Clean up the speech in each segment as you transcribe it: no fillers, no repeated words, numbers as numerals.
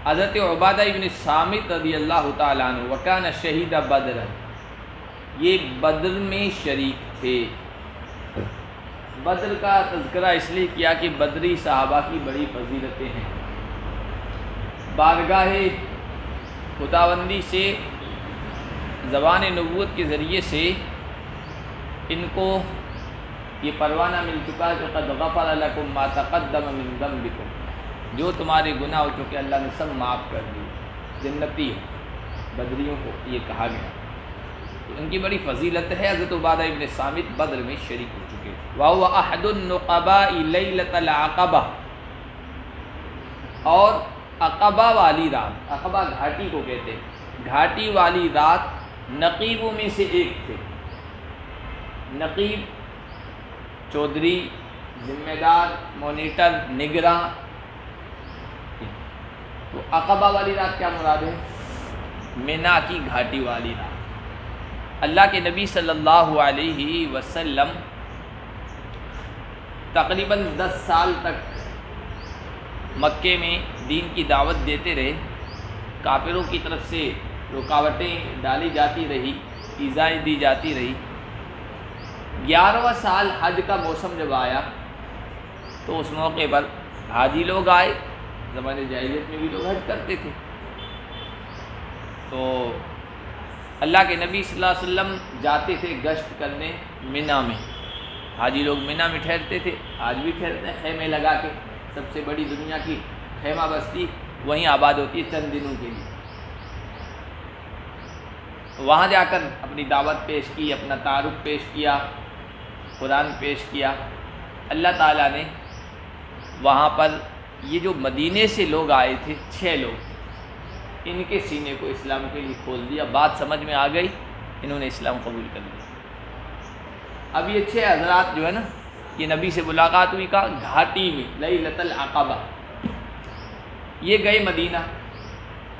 حضرت عبادہ ابن صامت رضی اللہ تعالیٰ عنہ وکان شہید بدر، یہ بدر میں شریک تھے۔ بدر کا تذکرہ اس لیے کیا کہ بدری صحابہ کی بڑی فضیلتیں ہیں۔ بارگاہ خداوندی سے زبان نبوت کے ذریعے سے ان کو یہ پروانہ مل چکا ہے کہ قد غفر لکم ما تقدم من ذنبکم، جو تمہارے گناہ ہو چکے اللہ نے سب معاف کر دی، جنتی بدریوں کو یہ کہا گیا۔ تو ان کی بڑی فضیلت ہے۔ حضرت عبادہ ابن صامت بدر میں شریک ہو چکے تھے۔ وَهُوَ أَحَدُ النُّقَبَاءِ لَيْلَةَ الْعَقَبَةِ، اور عقبہ والی رات، عقبہ گھاٹی کو کہتے ہیں، گھاٹی والی رات نقیبوں میں سے ایک تھے۔ نقیب چودھری، ذمہ دار، مونیٹر، نگراں۔ تو عقبہ والی رات کیا مراد ہے؟ مینا کی گھاٹی والی رات۔ اللہ کے نبی صلی اللہ علیہ وسلم تقریباً 10 سال تک مکے میں دین کی دعوت دیتے رہے، کافروں کی طرف سے رکاوٹیں ڈالی جاتی رہی، ایذائیں دی جاتی رہی۔ 11واں سال حج کا موسم جب آیا تو اس موقع پر حاجی لوگ آئے، زمانے جاہلیت میں بھی لوگ حج کرتے تھے، تو اللہ کے نبی صلی اللہ علیہ وسلم جاتے تھے گشت کرنے مینا میں۔ حاجی لوگ مینا میں ٹھہرتے تھے، آج بھی ٹھہرتے ہیں خیمے لگا کے۔ سب سے بڑی دنیا کی خیمہ بستی وہیں آباد ہوتی ہے چند دنوں کے لیے۔ وہاں جا کر اپنی دعوت پیش کی، اپنا تعارف پیش کیا، قرآن پیش کیا۔ اللہ تعالیٰ نے وہاں پر یہ جو مدینے سے لوگ آئے تھے 6 لوگ، ان کے سینے کو اسلام کے لیے کھول دیا۔ بات سمجھ میں آ گئی، انہوں نے اسلام قبول کر لیا۔ اب یہ 6 حضرات جو ہے نا، یہ نبی سے ملاقات ہوئی، کہا گھاٹی میں لیلۃ العقبہ، یہ گئے مدینہ۔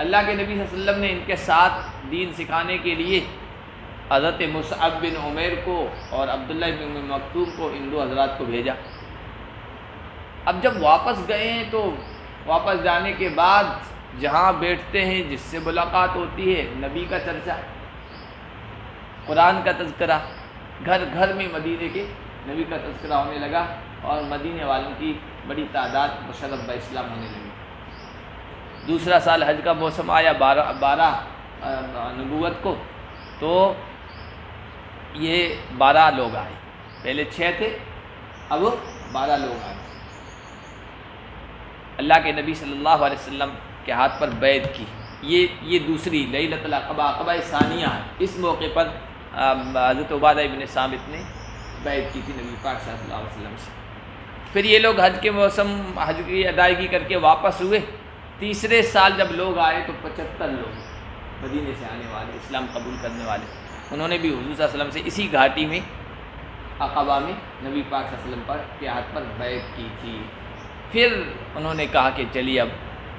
اللہ کے نبی صلی اللہ علیہ وسلم نے ان کے ساتھ دین سکھانے کے لیے حضرت مصعب بن عمیر کو اور عبداللہ بن مکتوم کو، ان 2 حضرات کو بھیجا۔ اب جب واپس گئے ہیں تو واپس جانے کے بعد جہاں بیٹھتے ہیں، جس سے ملاقات ہوتی ہے، نبی کا چرچا، قرآن کا تذکرہ، گھر گھر میں مدینے کے نبی کا تذکرہ ہونے لگا، اور مدینے والوں کی بڑی تعداد مشرف اسلام ہونے لگی۔ دوسرا سال حج کا موسم آیا 12 نبوت کو، تو یہ 12 لوگ آئے، پہلے 6 تھے، اب 12 لوگ آئے۔ اللہ کے نبی صلی اللہ علیہ وسلم کے ہاتھ پر بیعت کی۔ یہ دوسری لیلۃ العقبہ، عقبہ ثانیہ ہے۔ اس موقع پر حضرت عبادہ ابن صامت نے بیعت کی تھی نبی پاک صلی اللہ علیہ وسلم سے۔ پھر یہ لوگ حج کے موسم، حج کی ادائیگی کر کے واپس ہوئے۔ تیسرے سال جب لوگ آئے تو 75 لوگ مدینے سے آنے والے، اسلام قبول کرنے والے، انہوں نے بھی حضور صلی اللہ علیہ وسلم سے اسی گھاٹی میں عقبہ میں نبی پاک صلی اللہ علیہ وسلم کے ہاتھ پر بیعت کی تھی۔ پھر انہوں نے کہا کہ چلیے اب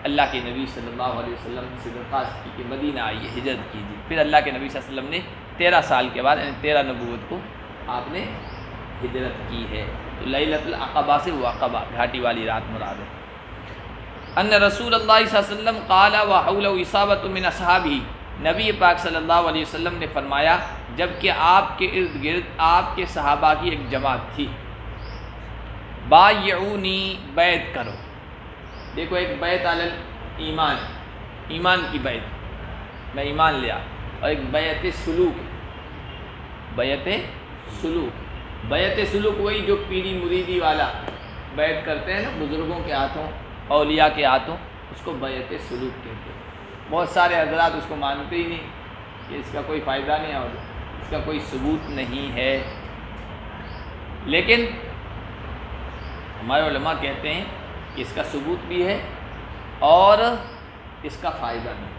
اللہ کے نبی صلی اللہ علیہ وسلم سے درخواست کی کہ مدینہ آئیے، ہجرت کیجیے۔ پھر اللہ کے نبی صلی اللہ علیہ وسلم نے 13 سال کے بعد، یعنی 13 نبوت کو آپ نے ہجرت کی ہے۔ تو لیلۃ العقبہ سے وہ عقبہ گھاٹی والی رات مراد ہے۔ ان رسول اللہ صلی اللہ علیہ وسلم قال وحولہ اصابۃ من اصحابہ، نبی پاک صلی اللہ علیہ وسلم نے فرمایا جب کہ آپ کے ارد گرد آپ کے صحابہ کی ایک جماعت تھی، بایعونی، بیعت کرو۔ دیکھو، ایک بیعت علی ایمان، ایمان کی بیعت، میں ایمان لیا، اور ایک بیعت سلوک، بیعت سلوک۔ بیعت سلوک وہی جو پیری مریدی والا بیعت کرتے ہیں نا بزرگوں کے ہاتھوں، اولیاء کے ہاتھوں، اس کو بیعت سلوک کہتے ہیں۔ بہت سارے حضرات اس کو مانتے ہی نہیں کہ اس کا کوئی فائدہ نہیں ہے اور اس کا کوئی ثبوت نہیں ہے، لیکن ہمارے علماء کہتے ہیں کہ اس کا ثبوت بھی ہے اور اس کا فائدہ بھی۔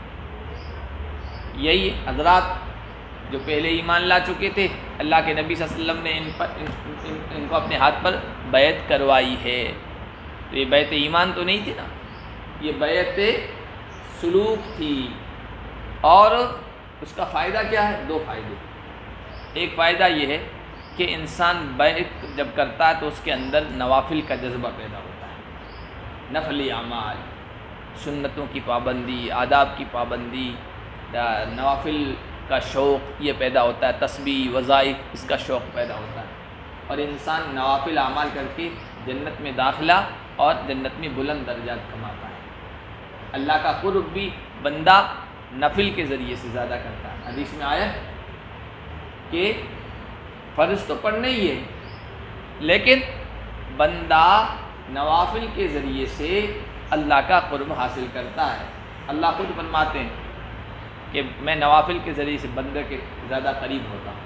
یہی حضرات جو پہلے ایمان لا چکے تھے، اللہ کے نبی صلی اللہ علیہ وسلم نے ان کو اپنے ہاتھ پر بیعت کروائی ہے۔ تو یہ بیعت ایمان تو نہیں تھی نا، یہ بیعت سلوک تھی۔ اور اس کا فائدہ کیا ہے؟ 2 فائدے۔ ایک فائدہ یہ ہے کہ انسان بیعت جب کرتا ہے تو اس کے اندر نوافل کا جذبہ پیدا ہوتا ہے، نفلی اعمال، سنتوں کی پابندی، آداب کی پابندی، نوافل کا شوق یہ پیدا ہوتا ہے، تسبیح وظائف اس کا شوق پیدا ہوتا ہے، اور انسان نوافل اعمال کر کے جنت میں داخلہ اور جنت میں بلند درجات کماتا ہے۔ اللہ کا قرب بھی بندہ نفل کے ذریعے سے زیادہ کرتا ہے۔ حدیث میں آیا کہ فرض تو پڑھنا ہی ہے، لیکن بندہ نوافل کے ذریعے سے اللہ کا قرب حاصل کرتا ہے۔ اللہ خود فرماتے ہیں کہ میں نوافل کے ذریعے سے بندے کے زیادہ قریب ہوتا ہوں،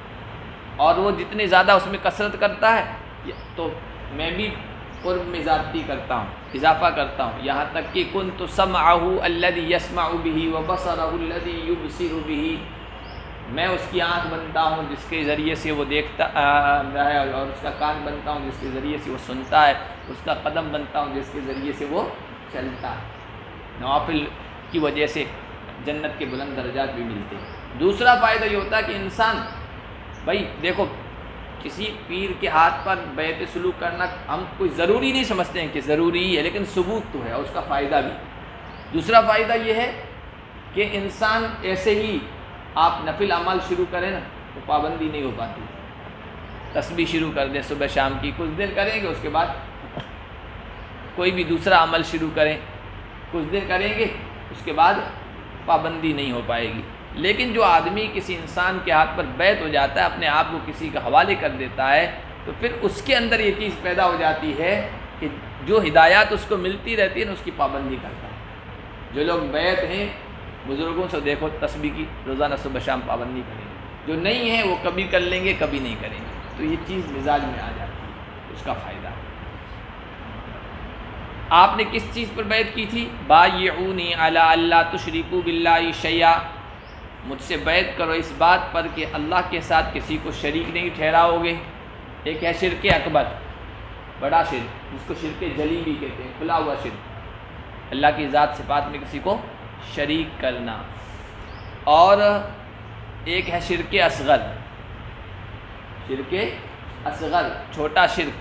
اور وہ جتنے زیادہ اس میں کثرت کرتا ہے تو میں بھی قرب میں زیادتی کرتا ہوں، اضافہ کرتا ہوں، یہاں تک کہ کنت سمعہ الذی یسمع بہ وبصرہ الذی یبصر بہ، میں اس کی آنکھ بنتا ہوں جس کے ذریعے سے وہ دیکھتا ہے، اور اس کا کان بنتا ہوں جس کے ذریعے سے وہ سنتا ہے، اس کا قدم بنتا ہوں جس کے ذریعے سے وہ چلتا ہے۔ نوافل کی وجہ سے جنت کے بلند درجات بھی ملتے ہیں۔ دوسرا فائدہ یہ ہوتا ہے کہ انسان، بھائی دیکھو کسی پیر کے ہاتھ پر بیعت سلوک کرنا ہم کوئی ضروری نہیں سمجھتے ہیں کہ ضروری ہے، لیکن ثبوت تو ہے اس کا فائدہ بھی۔ دوسرا فائدہ یہ ہے کہ انسان ایسے ہی آپ نفل عمل شروع کریں نا تو پابندی نہیں ہو پاتی، تسبیح شروع کر دیں صبح شام کی، کچھ دیر کریں گے اس کے بعد کوئی بھی دوسرا عمل شروع کریں، کچھ دیر کریں گے اس کے بعد پابندی نہیں ہو پائے گی۔ لیکن جو آدمی کسی انسان کے ہاتھ پر بیعت ہو جاتا ہے، اپنے آپ کو کسی کا حوالے کر دیتا ہے، تو پھر اس کے اندر یہ چیز پیدا ہو جاتی ہے کہ جو ہدایات اس کو ملتی رہتی ہے نا اس کی پابندی کرتا ہے۔ جو لوگ بیعت ہیں بزرگوں سے دیکھو تسبیح کی روزانہ صبح شام پابندی کریں گے، جو نہیں ہیں وہ کبھی کر لیں گے کبھی نہیں کریں گے، تو یہ چیز مزاج میں آ جاتی ہے، اس کا فائدہ ہے۔ آپ نے کس چیز پر بیعت کی تھی؟ بایعونی علی اللہ تشرکوا باللہ شیئا، مجھ سے بیعت کرو اس بات پر کہ اللہ کے ساتھ کسی کو شریک نہیں ٹھہراؤ گے۔ ایک ہے شرک اکبر، بڑا شرک، جس کو شرک جلی بھی کہتے ہیں، کھلا ہوا شرک، اللہ کی ذات صفات میں کسی کو شریک کرنا، اور ایک ہے شرک اصغر، شرک اصغر چھوٹا شرک،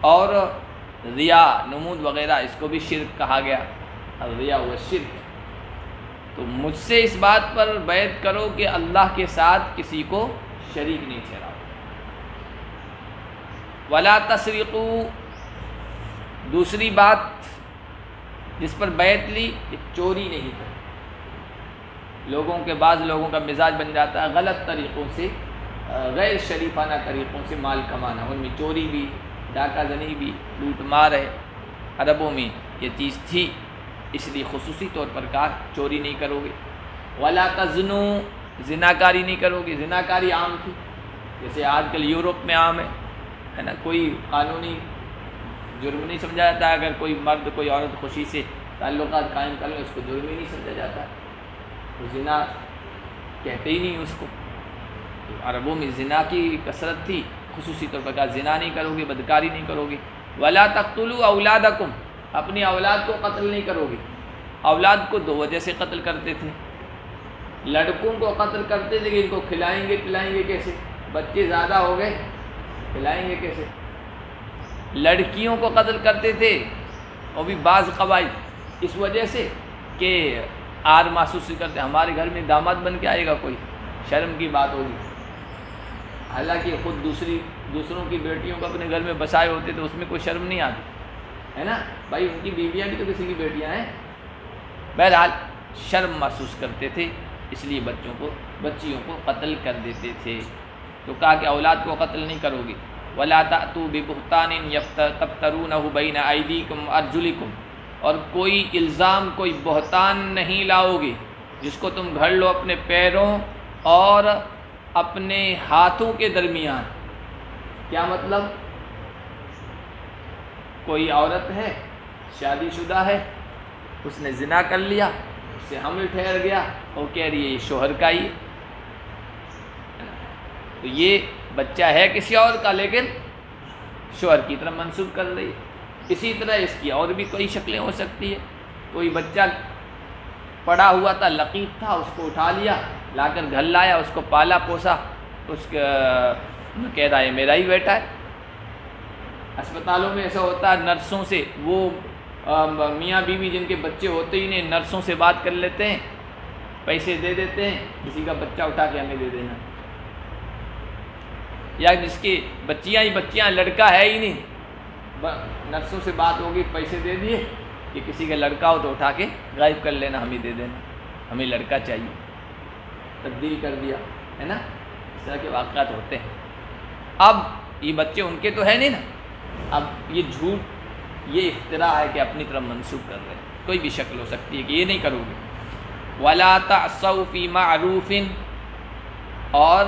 اور ریا نمود وغیرہ اس کو بھی شرک کہا گیا، الریا و شرک۔ تو مجھ سے اس بات پر بیعت کرو کہ اللہ کے ساتھ کسی کو شریک نہیں ٹھہراؤ۔ ولا تسرقوا، دوسری بات جس پر بیعت لی کہ چوری نہیں کرو۔ لوگوں کے بعض لوگوں کا مزاج بن جاتا ہے غلط طریقوں سے، غیر شریفانہ طریقوں سے مال کمانا، ان میں چوری بھی، ڈاکہ زنی بھی، لوٹ مار ہے۔ عربوں میں یہ چیز تھی، اس لیے خصوصی طور پر کہا چوری نہیں کرو گے۔ ولا تزنوا، زناکاری نہیں کرو گے۔ زناکاری عام تھی، جیسے آج کل یورپ میں عام ہے نا، کوئی قانونی جرم نہیں سمجھا جاتا ہے، اگر کوئی مرد کوئی عورت خوشی سے تعلقات قائم کر لیں اس کو جرم ہی نہیں سمجھا جاتا ہے، تو زنا کہتے ہی نہیں اس کو۔ تو عربوں میں زنا کی کثرت تھی، خصوصی طور پر کہا زنا نہیں کرو گے، بدکاری نہیں کرو گے۔ ولا تقتلوا اولادکم، اپنی اولاد کو قتل نہیں کرو گے۔ اولاد کو دو وجہ سے قتل کرتے تھے، لڑکوں کو قتل کرتے تھے کہ ان کو کھلائیں گے پلائیں گے کیسے، بچے زیادہ ہو گئے کھلائیں گے کیسے۔ لڑکیوں کو قتل کرتے تھے، اور بھی بعض قبائل اس وجہ سے کہ آر محسوس کرتے ہمارے گھر میں داماد بن کے آئے گا کوئی، شرم کی بات ہوگی۔ حالانکہ خود دوسروں کی بیٹیوں کو اپنے گھر میں بسائے ہوتے تو اس میں کوئی شرم نہیں آتی ہے نا، بھائی ان کی بیویاں بھی تو کسی کی بیٹیاں ہیں۔ بہرحال شرم محسوس کرتے تھے، اس لیے بچیوں کو قتل کر دیتے تھے۔ تو کہا کہ اولاد کو قتل نہیں کرو گے۔ ولا تأتوا ببہتان تفترونہ بین ایدیکم وارجلکم، اور کوئی الزام کوئی بہتان نہیں لاؤ گے جس کو تم گھڑ لو اپنے پیروں اور اپنے ہاتھوں کے درمیان۔ کیا مطلب؟ کوئی عورت ہے شادی شدہ ہے، اس نے زنا کر لیا، اس سے حمل ٹھہر گیا، وہ کہہ رہی ہے یہ شوہر کا ہی ہے، تو یہ بچہ ہے کسی اور کا لیکن شوہر کی طرف منسوب کر رہی ہے۔ اسی طرح اس کی اور بھی کوئی شکلیں ہو سکتی ہیں۔ کوئی بچہ پڑا ہوا تھا، لقیط تھا، اس کو اٹھا لیا، لا کر گھر لایا، اس کو پالا پوسا، اس کا کہہ رہا ہے میرا ہی بیٹا ہے۔ اسپتالوں میں ایسا ہوتا ہے، نرسوں سے وہ میاں بیوی جن کے بچے ہوتے ہی نہیں نرسوں سے بات کر لیتے ہیں، پیسے دے دیتے ہیں، کسی کا بچہ اٹھا کے ہمیں دے دینا، یا جس کی بچیاں ہی بچیاں لڑکا ہے ہی نہیں، نرسوں سے بات ہوگی پیسے دے دیے کہ کسی کا لڑکا ہو تو اٹھا کے غائب کر لینا، ہمیں دے دینا، ہمیں لڑکا چاہیے، تبدیل کر دیا ہے نا، اس طرح کے واقعات ہوتے ہیں۔ اب یہ بچے ان کے تو ہے نہیں نا، اب یہ جھوٹ یہ افتراء ہے کہ اپنی طرف منسوخ کر رہے ہیں، کوئی بھی شکل ہو سکتی ہے کہ یہ نہیں کرو گے۔ وَلَا تَعْصَوْا فِي مَعْرُوفٍ، اور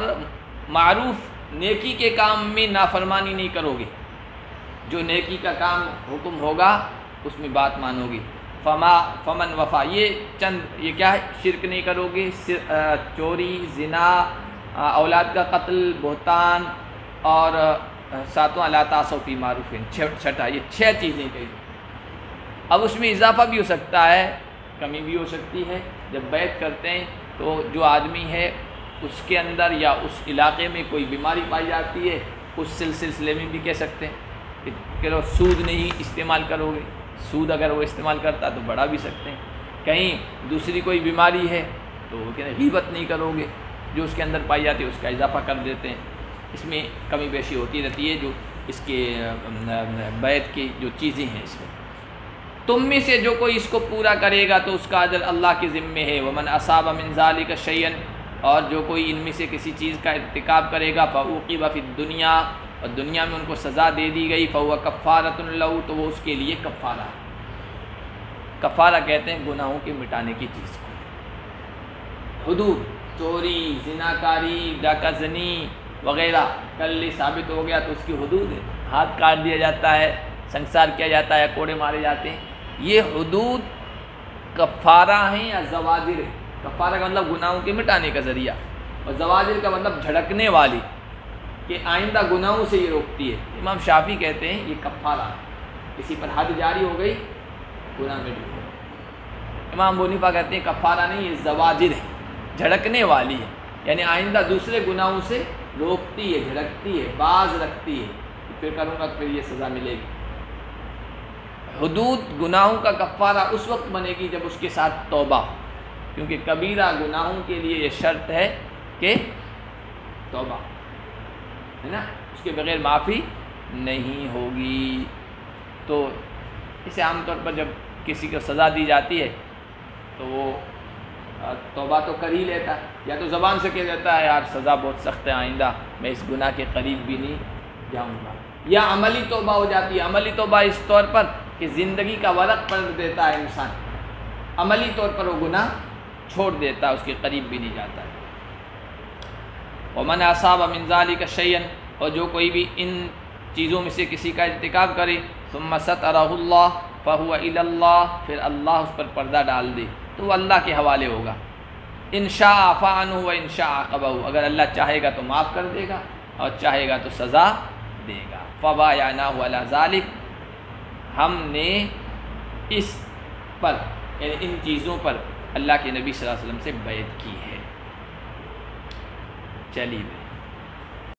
معروف نیکی کے کام میں نافرمانی نہیں کرو گے، جو نیکی کا کام حکم ہوگا اس میں بات مانو گی۔ فمن وفا، یہ کیا ہے، شرک نہیں کرو گے، چوری، زنا، اولاد کا قتل، بہتان، اور ساتواں لا تعصوا فی معروف، چھٹا، یہ 6 چیزیں کہی۔ اب اس میں اضافہ بھی ہو سکتا ہے، کمی بھی ہو سکتی ہے۔ جب بیعت کرتے ہیں تو جو آدمی ہے اس کے اندر یا اس علاقے میں کوئی بیماری پائی جاتی ہے، اس سلسلے میں بھی کہہ سکتے ہیں کہ سود نہیں استعمال کرو گے، سود اگر وہ استعمال کرتا تو بڑھا بھی سکتے ہیں۔ کہیں دوسری کوئی بیماری ہے تو وہ کہتے ہیں غیبت نہیں کرو گے، جو اس کے اندر پائی جاتی ہے اس کا اضافہ کر دیتے ہیں۔ اس میں کمی بیشی ہوتی رہتی ہے، جو اس کے بیعت کی جو چیزیں ہیں اس میں۔ تم میں سے جو کوئی اس کو پورا کرے گا تو اس کا اجر اللہ کے ذمے ہے۔ ومن اصاب من ذلک شیئا، اور جو کوئی ان میں سے کسی چیز کا ارتکاب کرے گا فعوقب فی الدنیا، اور دنیا میں ان کو سزا دے دی گئی، فہو کفارۃ لہ، تو وہ اس کے لیے کفارہ ہے۔ کفارہ کہتے ہیں گناہوں کے مٹانے کی چیز کو۔ حدود، چوری، زناکاری، ڈاکہ زنی وغیرہ کل ثابت ہو گیا تو اس کی حدود ہے، ہاتھ کاٹ دیا جاتا ہے، سنسار کیا جاتا ہے، کوڑے مارے جاتے ہیں۔ یہ حدود کفارہ ہیں یا زواجر ہیں؟ کفارہ کا مطلب گناہوں کے مٹانے کا ذریعہ، اور زواجر کا مطلب جھڑکنے والی، کہ آئندہ گناہوں سے یہ روکتی ہے۔ امام شافعی کہتے ہیں یہ کفارہ ہے، کسی پر حد جاری ہو گئی گناہ مٹ گیا۔ امام ابو حنیفہ کہتے ہیں کفارہ نہیں، یہ زواجر ہے، جھڑکنے والی ہے، یعنی آئندہ دوسرے گناہوں سے روکتی ہے، جھڑکتی ہے، باز رکھتی ہے، پھر کروں گا تو پھر یہ سزا ملے گی۔ حدود گناہوں کا کفارہ اس وقت بنے گی جب اس کے ساتھ توبہ ہو، کیونکہ کبیرہ گناہوں کے لیے یہ شرط ہے کہ توبہ ہے نا، اس کے بغیر معافی نہیں ہوگی۔ تو اسے عام طور پر جب کسی کو سزا دی جاتی ہے تو وہ توبہ تو کر ہی لیتا ہے، یا تو زبان سے کہہ دیتا ہے یار سزا بہت سخت ہے، آئندہ میں اس گناہ کے قریب بھی نہیں جاؤں گا، یا عملی توبہ ہو جاتی ہے۔ عملی توبہ اس طور پر کہ زندگی کا ورق پلٹ دیتا ہے انسان، عملی طور پر وہ گناہ چھوڑ دیتا ہے، اس کے قریب بھی نہیں جاتا ہے۔ ومن اصاب من ذلک شیئا، اور جو کوئی بھی ان چیزوں میں سے کسی کا ارتکاب کرے، ثم سترہ اللہ فہو الی اللہ، پھر اللہ اس پر پردہ ڈال دے تو وہ اللہ کے حوالے ہوگا۔ ان شاء عفا عنہ و ان شاء عاقبہ، اگر اللہ چاہے گا تو معاف کر دے گا اور چاہے گا تو سزا دے گا۔ فبایعناہ علی ذلک، ہم نے اس پر یعنی ان چیزوں پر اللہ کے نبی صلی اللہ علیہ وسلم سے بیعت کی ہے۔ چلیے